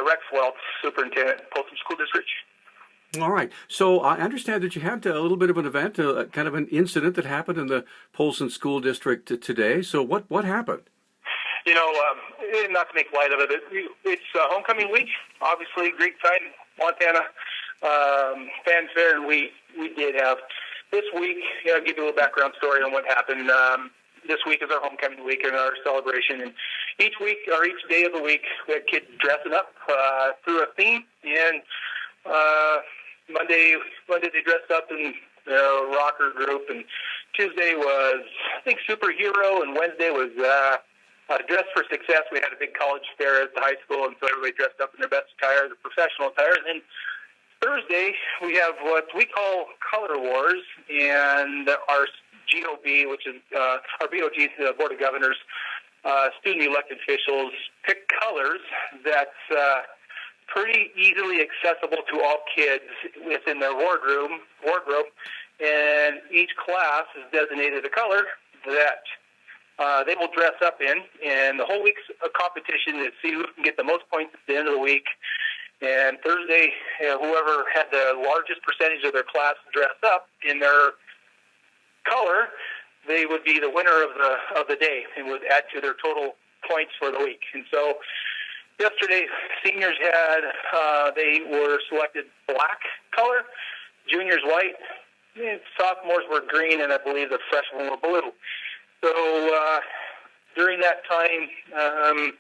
Rex Weltz, Superintendent, Polson School District. All right. So I understand that you had a little bit of an event, kind of an incident that happened in the Polson School District today. So what happened? You know, not to make light of it, it's homecoming week. Obviously, great time, Montana fanfare, and we did have this week. I'll give you a little background story on what happened. This week is our homecoming week and our celebration, and each week or each day of the week, we had kids dressing up through a theme. And Monday they dressed up in rocker group, and Tuesday was, I think, superhero, and Wednesday was Dress for Success. We had a big college fair at the high school, and so everybody dressed up in their best attire, their professional attire. And then Thursday, we have what we call Color Wars, and our GOB, which is our BOG, the Board of Governors, student elected officials, pick colors that's pretty easily accessible to all kids within their wardrobe, and each class is designated a color that they will dress up in, and the whole week's a competition to see who can get the most points at the end of the week. And Thursday, whoever had the largest percentage of their class dressed up in their color, they would be the winner of the day and would add to their total points for the week. And so yesterday, seniors they were selected black color, juniors white, sophomores were green, and I believe the freshmen were blue. So during that time,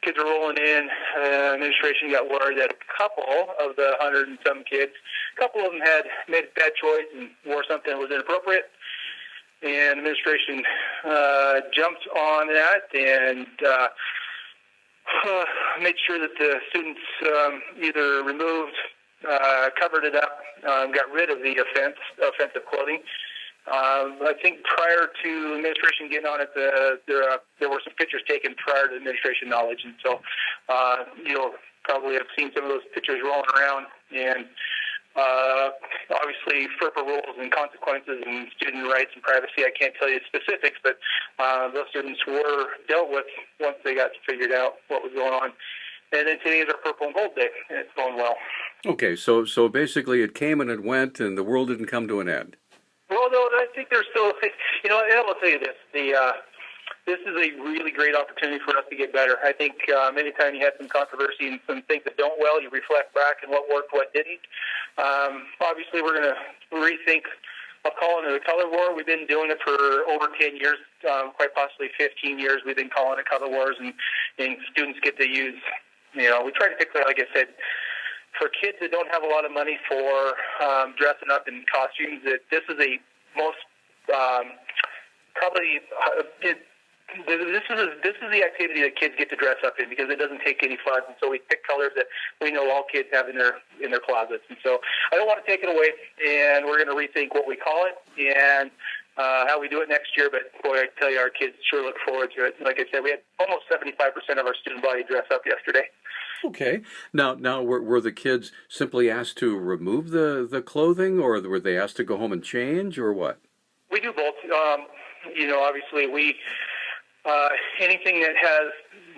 kids were rolling in. Administration got word that a couple of the 100 and some kids, a couple of them had made a bad choice and wore something that was inappropriate. And administration jumped on that and made sure that the students either removed, covered it up, got rid of the offensive clothing. I think prior to administration getting on it, there were some pictures taken prior to administration knowledge, and so you'll probably have seen some of those pictures rolling around. And obviously, FERPA rules and consequences and student rights and privacy, I can't tell you specifics, but those students were dealt with once they got figured out what was going on. And then today is our Purple and Gold Day, and it's going well. Okay, so basically it came and it went, and the world didn't come to an end. Well, no, I think there's still, and I will tell you this, this is a really great opportunity for us to get better. I think anytime you have some controversy and some things that don't well, you reflect back and what worked, what didn't. Obviously, we're going to rethink of calling it a color war. We've been doing it for over 10 years, quite possibly 15 years. We've been calling it color wars, and students get to use, we try to pick, like I said, for kids that don't have a lot of money for dressing up in costumes, that this is a most probably this is the activity that kids get to dress up in, because it doesn't take any fun. And so we pick colors that we know all kids have in their closets. And so I don't want to take it away, and we're going to rethink what we call it and how we do it next year. But boy, I tell you, our kids sure look forward to it. Like I said, we had almost 75% of our student body dress up yesterday. Okay. Now, were the kids simply asked to remove the clothing, or were they asked to go home and change, or what? We do both. Obviously, we anything that has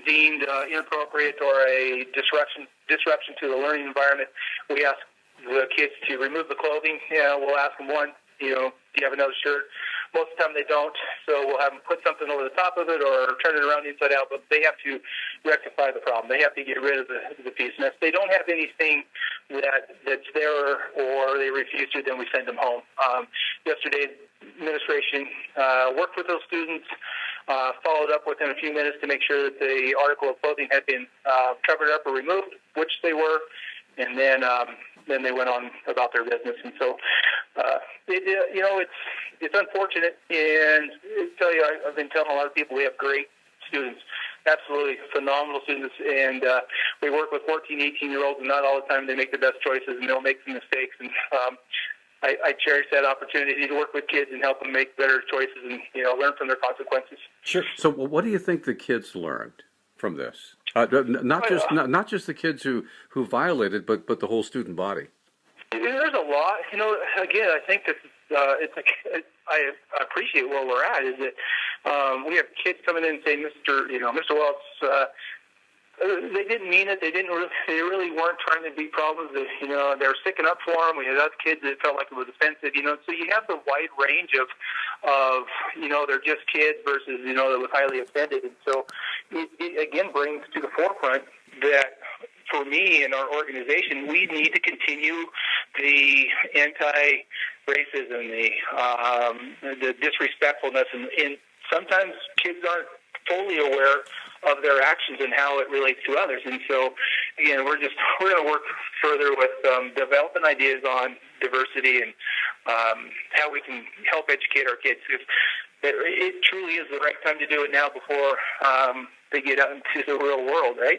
deemed inappropriate or a disruption to the learning environment, we ask the kids to remove the clothing. We'll ask them do you have another shirt? Most of the time they don't, so we'll have them put something over the top of it or turn it around inside out, but they have to rectify the problem. They have to get rid of the piece. And if they don't have anything that's there or they refuse to, then we send them home. Yesterday, administration worked with those students, followed up within a few minutes to make sure that the article of clothing had been covered up or removed, which they were, and then they went on about their business. And so, it's unfortunate, and I tell you, I've been telling a lot of people we have great students, absolutely phenomenal students, and we work with 14, 18-year-olds, and not all the time they make the best choices, and they'll make some mistakes, and I cherish that opportunity to work with kids and help them make better choices and learn from their consequences. Sure. So, what do you think the kids learned from this? Not just the kids who violated, but the whole student body. There's a lot. Again, I think that I appreciate where we're at. Is that we have kids coming in and saying, Mr. Weltz, They didn't mean it. They didn't. They really weren't trying to be problems. They were sticking up for them. We had other kids that felt like it was offensive. So you have the wide range of they're just kids versus that was highly offended. And so it again brings to the forefront that for me and our organization, we need to continue the anti-racism, the disrespectfulness, and sometimes kids aren't fully aware of their actions and how it relates to others. And so, again, we're going to work further with developing ideas on diversity and how we can help educate our kids. It truly is the right time to do it now before they get out into the real world, right?